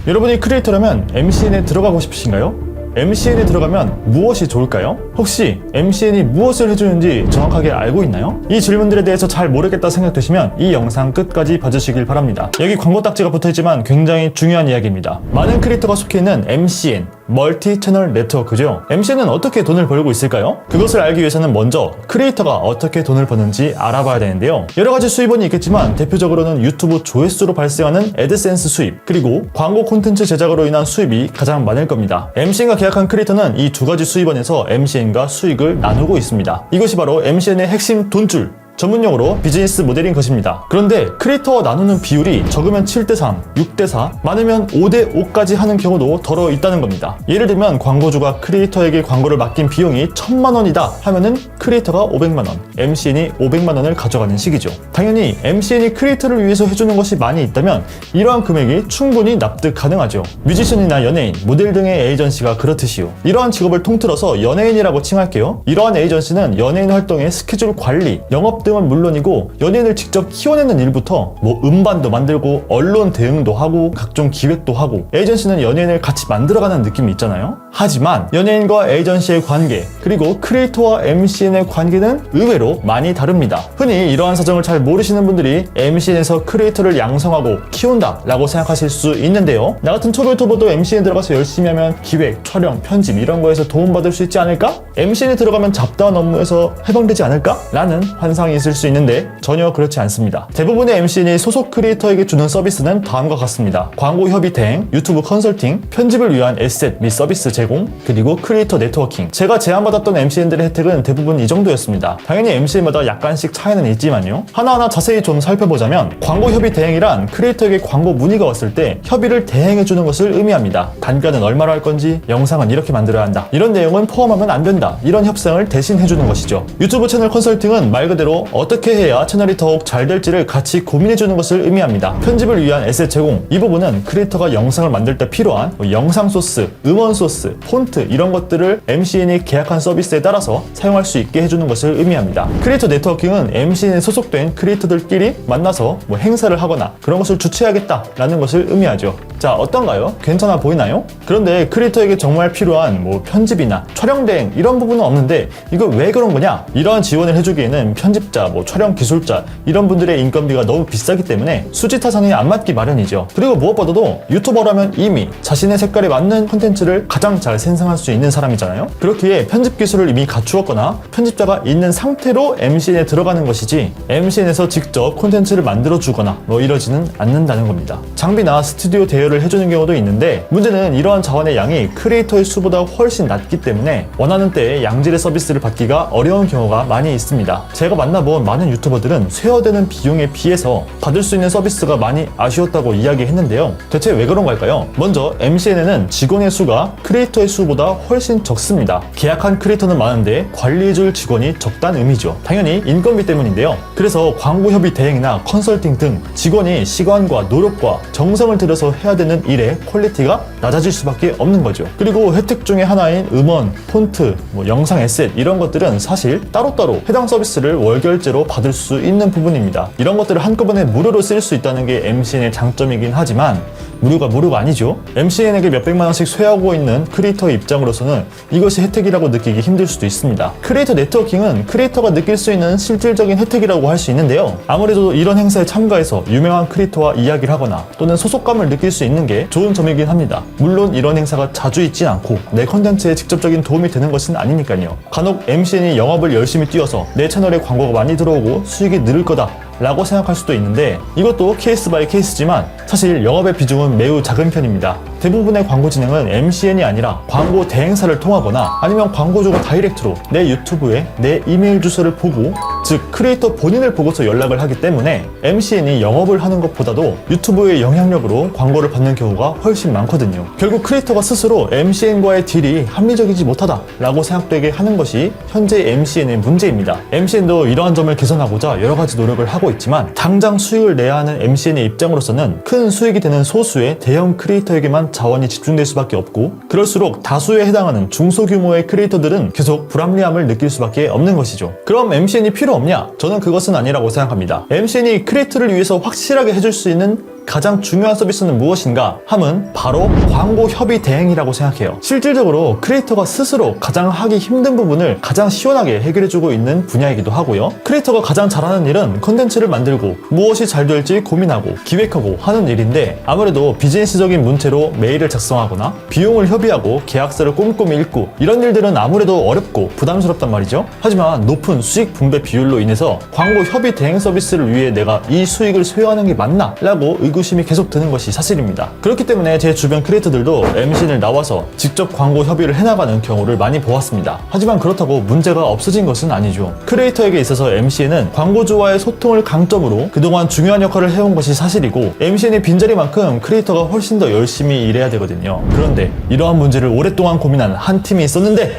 여러분이 크리에이터라면 MCN에 들어가고 싶으신가요? MCN에 들어가면 무엇이 좋을까요? 혹시 MCN이 무엇을 해주는지 정확하게 알고 있나요? 이 질문들에 대해서 잘 모르겠다 생각되시면 이 영상 끝까지 봐주시길 바랍니다. 여기 광고 딱지가 붙어있지만 굉장히 중요한 이야기입니다. 많은 크리에이터가 속해 있는 MCN, 멀티 채널 네트워크죠. MCN은 어떻게 돈을 벌고 있을까요? 그것을 알기 위해서는 먼저 크리에이터가 어떻게 돈을 버는지 알아봐야 되는데요. 여러 가지 수입원이 있겠지만 대표적으로는 유튜브 조회수로 발생하는 애드센스 수입, 그리고 광고 콘텐츠 제작으로 인한 수입이 가장 많을 겁니다. MCN과 계약한 크리에이터는 이 두 가지 수입원에서 MCN과 수익을 나누고 있습니다. 이것이 바로 MCN의 핵심 돈줄, 전문용어로 비즈니스 모델인 것입니다. 그런데 크리에이터와 나누는 비율이 적으면 7대3, 6대4, 많으면 5대5까지 하는 경우도 더러 있다는 겁니다. 예를 들면 광고주가 크리에이터에게 광고를 맡긴 비용이 1000만 원이다 하면은 크리에이터가 500만 원, MCN이 500만 원을 가져가는 식이죠. 당연히 MCN이 크리에이터를 위해서 해주는 것이 많이 있다면 이러한 금액이 충분히 납득 가능하죠. 뮤지션이나 연예인, 모델 등의 에이전시가 그렇듯이요. 이러한 직업을 통틀어서 연예인이라고 칭할게요. 이러한 에이전시는 연예인 활동의 스케줄 관리, 영업 등은 물론이고 연예인을 직접 키워내는 일부터 음반도 만들고 언론 대응도 하고 각종 기획도 하고, 에이전시는 연예인을 같이 만들어가는 느낌이 있잖아요. 하지만 연예인과 에이전시의 관계, 그리고 크리에이터와 MCN의 관계는 의외로 많이 다릅니다. 흔히 이러한 사정을 잘 모르시는 분들이 MCN에서 크리에이터를 양성하고 키운다 라고 생각하실 수 있는데요. 나 같은 초보 유튜버도 MCN 들어가서 열심히 하면 기획, 촬영, 편집 이런 거에서 도움받을 수 있지 않을까? MCN에 들어가면 잡다한 업무에서 해방되지 않을까? 라는 환상이 있을 수 있는데 전혀 그렇지 않습니다. 대부분의 MCN이 소속 크리에이터에게 주는 서비스는 다음과 같습니다. 광고 협의 대행, 유튜브 컨설팅, 편집을 위한 에셋 및 서비스 제공, 그리고 크리에이터 네트워킹. 제가 제안받았던 MCN들의 혜택은 대부분 이 정도였습니다. 당연히 MCN마다 약간씩 차이는 있지만요. 하나하나 자세히 좀 살펴보자면, 광고 협의 대행이란 크리에이터에게 광고 문의가 왔을 때 협의를 대행해주는 것을 의미합니다. 단가는 얼마로 할 건지, 영상은 이렇게 만들어야 한다, 이런 내용은 포함하면 안 된다, 이런 협상을 대신 해주는 것이죠. 유튜브 채널 컨설팅은 말 그대로 어떻게 해야 채널이 더욱 잘 될지를 같이 고민해주는 것을 의미합니다. 편집을 위한 에셋 제공, 이 부분은 크리에이터가 영상을 만들 때 필요한 영상 소스, 음원 소스, 폰트 이런 것들을 MCN이 계약한 서비스에 따라서 사용할 수 있게 해주는 것을 의미합니다. 크리에이터 네트워킹은 MCN에 소속된 크리에이터들끼리 만나서 행사를 하거나 그런 것을 주최하겠다라는 것을 의미하죠. 자, 어떤가요? 괜찮아 보이나요? 그런데 크리에이터에게 정말 필요한 편집이나 촬영 대행 이런 부분은 없는데 이거 왜 그런 거냐? 이러한 지원을 해주기에는 편집자, 촬영 기술자 이런 분들의 인건비가 너무 비싸기 때문에 수지타산이 안 맞기 마련이죠. 그리고 무엇보다도 유튜버라면 이미 자신의 색깔에 맞는 콘텐츠를 가장 잘 생성할 수 있는 사람이잖아요. 그렇기에 편집 기술을 이미 갖추었거나 편집자가 있는 상태로 MCN에 들어가는 것이지 MCN에서 직접 콘텐츠를 만들어주거나 이러지는 않는다는 겁니다. 장비나 스튜디오 대여를 해주는 경우도 있는데, 문제는 이러한 자원의 양이 크리에이터의 수보다 훨씬 낮기 때문에 원하는 때에 양질의 서비스를 받기가 어려운 경우가 많이 있습니다. 제가 만나본 많은 유튜버들은 쇠어되는 비용에 비해서 받을 수 있는 서비스가 많이 아쉬웠다고 이야기했는데요. 대체 왜 그런 걸까요? 먼저 MCN에는 직원의 수가 크리에이터의 수보다 훨씬 적습니다. 계약한 크리에이터는 많은데 관리해줄 직원이 적다는 의미죠. 당연히 인건비 때문인데요. 그래서 광고 협의 대행이나 컨설팅 등 직원이 시간과 노력과 정성을 들여서 해야 되는 일의 퀄리티가 낮아질 수밖에 없는 거죠. 그리고 혜택 중에 하나인 음원, 폰트, 영상 에셋 이런 것들은 사실 따로따로 해당 서비스를 월결제로 받을 수 있는 부분입니다. 이런 것들을 한꺼번에 무료로 쓸 수 있다는 게 MCN의 장점이긴 하지만 무료가 아니죠. MCN에게 몇백만 원씩 쇠하고 있는 크리에이터의 입장으로서는 이것이 혜택이라고 느끼기 힘들 수도 있습니다. 크리에이터 네트워킹은 크리에이터가 느낄 수 있는 실질적인 혜택이라고 할 수 있는데요. 아무래도 이런 행사에 참가해서 유명한 크리에이터와 이야기를 하거나 또는 소속감을 느낄 수 있는 게 좋은 점이긴 합니다. 물론 이런 행사가 자주 있진 않고 내 컨텐츠에 직접적인 도움이 되는 것은 아니니까요. 간혹 MCN이 영업을 열심히 뛰어서 내 채널에 광고가 많이 들어오고 수익이 늘을 거다 라고 생각할 수도 있는데, 이것도 케이스 바이 케이스지만 사실 영업의 비중은 매우 작은 편입니다. 대부분의 광고 진행은 MCN이 아니라 광고 대행사를 통하거나 아니면 광고주가 다이렉트로 내 유튜브에 내 이메일 주소를 보고, 즉 크리에이터 본인을 보고서 연락을 하기 때문에 MCN이 영업을 하는 것보다도 유튜브의 영향력으로 광고를 받는 경우가 훨씬 많거든요. 결국 크리에이터가 스스로 MCN과의 딜이 합리적이지 못하다 라고 생각되게 하는 것이 현재 MCN의 문제입니다. MCN도 이러한 점을 개선하고자 여러 가지 노력을 하고 있지만, 당장 수익을 내야 하는 MCN의 입장으로서는 큰 수익이 되는 소수의 대형 크리에이터에게만 자원이 집중될 수밖에 없고, 그럴수록 다수에 해당하는 중소규모의 크리에이터들은 계속 불합리함을 느낄 수밖에 없는 것이죠. 그럼 MCN이 필요 없냐? 저는 그것은 아니라고 생각합니다. MCN이 크리에이터를 위해서 확실하게 해줄 수 있는 가장 중요한 서비스는 무엇인가 함은 바로 광고 협의 대행이라고 생각해요. 실질적으로 크리에이터가 스스로 가장 하기 힘든 부분을 가장 시원하게 해결해주고 있는 분야이기도 하고요. 크리에이터가 가장 잘하는 일은 컨텐츠를 만들고 무엇이 잘 될지 고민하고 기획하고 하는 일인데, 아무래도 비즈니스적인 문체로 메일을 작성하거나 비용을 협의하고 계약서를 꼼꼼히 읽고 이런 일들은 아무래도 어렵고 부담스럽단 말이죠. 하지만 높은 수익 분배 비율로 인해서 광고 협의 대행 서비스를 위해 내가 이 수익을 소요하는 게 맞나? 라고 의구심이 계속 드는 것이 사실입니다. 그렇기 때문에 제 주변 크리에이터들도 MCN을 나와서 직접 광고 협의를 해나가는 경우를 많이 보았습니다. 하지만 그렇다고 문제가 없어진 것은 아니죠. 크리에이터에게 있어서 MCN은 광고주와의 소통을 강점으로 그동안 중요한 역할을 해온 것이 사실이고, MCN의 빈자리만큼 크리에이터가 훨씬 더 열심히 일해야 되거든요. 그런데 이러한 문제를 오랫동안 고민한 한 팀이 있었는데,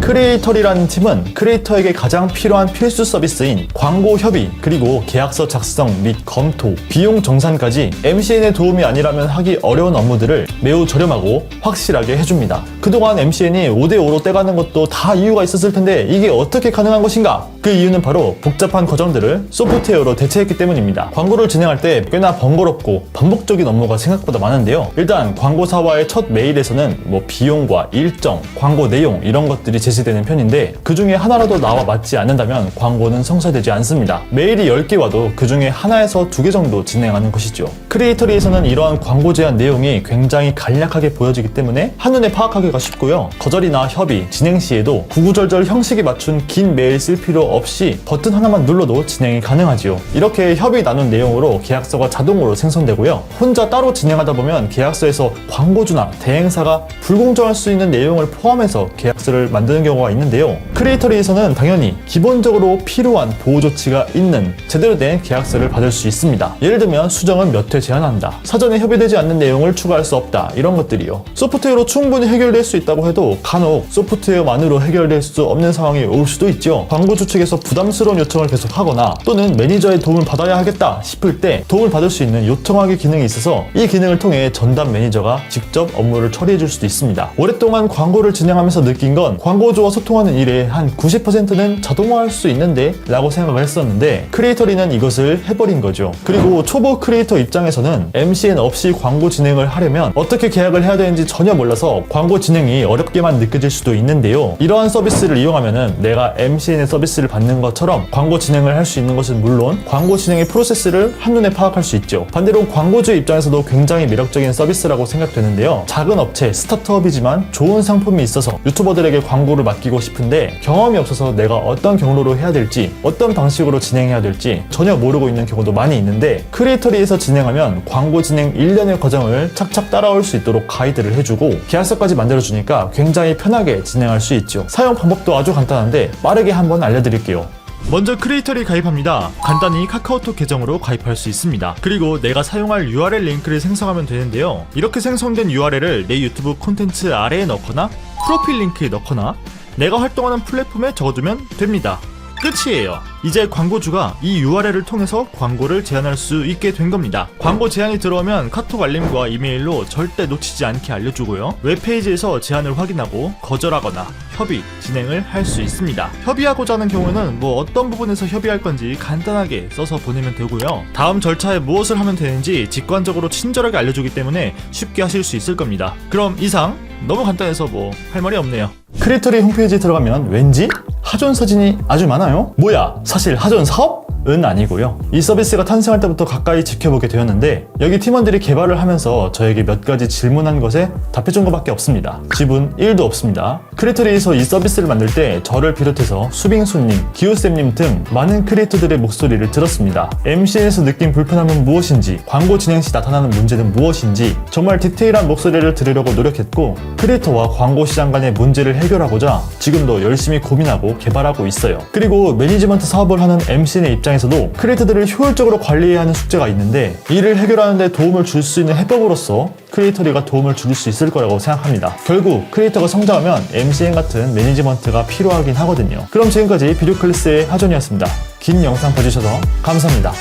크리에이터리라는 팀은 크리에이터에게 가장 필요한 필수 서비스인 광고 협의, 그리고 계약서 작성 및 검토, 비용 정산까지 MCN의 도움이 아니라면 하기 어려운 업무들을 매우 저렴하고 확실하게 해줍니다. 그동안 MCN이 5대5로 떼가는 것도 다 이유가 있었을 텐데 이게 어떻게 가능한 것인가? 그 이유는 바로 복잡한 과정들을 소프트웨어로 대체했기 때문입니다. 광고를 진행할 때 꽤나 번거롭고 반복적인 업무가 생각보다 많은데요. 일단 광고사와의 첫 메일에서는 비용과 일정, 광고 내용 이런 것들이 제시되는 편인데, 그 중에 하나라도 나와 맞지 않는다면 광고는 성사되지 않습니다. 메일이 10개 와도 그 중에 하나에서 2개 정도 진행하는 것이죠. 크리에이터리에서는 이러한 광고 제안 내용이 굉장히 간략하게 보여지기 때문에 한눈에 파악하기가 쉽고요. 거절이나 협의, 진행 시에도 구구절절 형식에 맞춘 긴 메일 쓸 필요 없이 버튼 하나만 눌러도 진행이 가능하지요. 이렇게 협의 나눈 내용으로 계약서가 자동으로 생성되고요. 혼자 따로 진행하다 보면 계약서에서 광고주나 대행사가 불공정할 수 있는 내용을 포함해서 계약서를 만드는 경우가 있는데요. 크리에이터리에서는 당연히 기본적으로 필요한 보호 조치가 있는 제대로 된 계약서를 받을 수 있습니다. 예를 들면 수정은 몇 회 제한한다, 사전에 협의되지 않는 내용을 추가할 수 없다, 이런 것들이요. 소프트웨어로 충분히 해결될 수 있다고 해도 간혹 소프트웨어만으로 해결될 수 없는 상황이 올 수도 있죠. 광고주 측에서 부담스러운 요청을 계속 하거나 또는 매니저의 도움을 받아야 하겠다 싶을 때 도움을 받을 수 있는 요청하기 기능이 있어서 이 기능을 통해 전담 매니저가 직접 업무를 처리해 줄 수도 있습니다. 오랫동안 광고를 진행하면서 느낀 건 광고주와 소통하는 일의 한 90%는 자동화할 수 있는데 라고 생각을 했었는데, 크리에이터리는 이것을 해버린 거죠. 그리고 초보 크리에이터 입장에서는 MCN 없이 광고 진행을 하려면 어떻게 계약을 해야 되는지 전혀 몰라서 광고 진행이 어렵게만 느껴질 수도 있는데요. 이러한 서비스를 이용하면은 내가 MCN의 서비스를 받는 것처럼 광고 진행을 할 수 있는 것은 물론 광고 진행의 프로세스를 한눈에 파악할 수 있죠. 반대로 광고주의 입장에서도 굉장히 매력적인 서비스라고 생각되는데요. 작은 업체, 스타트업이지만 좋은 상품이 있어서 유튜버들에게 광고를 맡기고 싶은데 경험이 없어서 내가 어떤 경로로 해야 될지, 어떤 방식으로 진행해야 될지 전혀 모르고 있는 경우도 많이 있는데, 크리에이터리에서 진행하면 광고 진행 1년의 과정을 착착 따라올 수 있도록 가이드를 해주고 계약서까지 만들어주니까 굉장히 편하게 진행할 수 있죠. 사용 방법도 아주 간단한데 빠르게 한번 알려드릴게요. 먼저 크리에이터리 가입합니다. 간단히 카카오톡 계정으로 가입할 수 있습니다. 그리고 내가 사용할 URL 링크를 생성하면 되는데요. 이렇게 생성된 URL을 내 유튜브 콘텐츠 아래에 넣거나 프로필 링크에 넣거나 내가 활동하는 플랫폼에 적어두면 됩니다. 끝이에요. 이제 광고주가 이 URL을 통해서 광고를 제안할 수 있게 된 겁니다. 광고 제안이 들어오면 카톡 알림과 이메일로 절대 놓치지 않게 알려주고요. 웹페이지에서 제안을 확인하고 거절하거나 협의, 진행을 할 수 있습니다. 협의하고자 하는 경우에는 어떤 부분에서 협의할 건지 간단하게 써서 보내면 되고요. 다음 절차에 무엇을 하면 되는지 직관적으로 친절하게 알려주기 때문에 쉽게 하실 수 있을 겁니다. 그럼 이상, 너무 간단해서 할 말이 없네요. 크리에이터리 홈페이지에 들어가면 왠지 하존 사진이 아주 많아요? 뭐야, 사실 하존 사업? 은 아니고요. 이 서비스가 탄생할 때부터 가까이 지켜보게 되었는데 여기 팀원들이 개발을 하면서 저에게 몇 가지 질문한 것에 답해준 것밖에 없습니다. 지분 1도 없습니다. 크리에이터리에서 이 서비스를 만들 때 저를 비롯해서 수빙수님, 기우쌤님 등 많은 크리에이터들의 목소리를 들었습니다. MCN에서 느낀 불편함은 무엇인지, 광고 진행 시 나타나는 문제는 무엇인지 정말 디테일한 목소리를 들으려고 노력했고, 크리에이터와 광고 시장 간의 문제를 해결하고자 지금도 열심히 고민하고 개발하고 있어요. 그리고 매니지먼트 사업을 하는 MCN의 입장에서도 크리에이터들을 효율적으로 관리해야 하는 숙제가 있는데, 이를 해결하는 데 도움을 줄 수 있는 해법으로서 크리에이터리가 도움을 줄 수 있을 거라고 생각합니다. 결국 크리에이터가 성장하면 MCN 같은 매니지먼트가 필요하긴 하거든요. 그럼 지금까지 비디오 클래스의 하존이었습니다. 긴 영상 봐주셔서 감사합니다.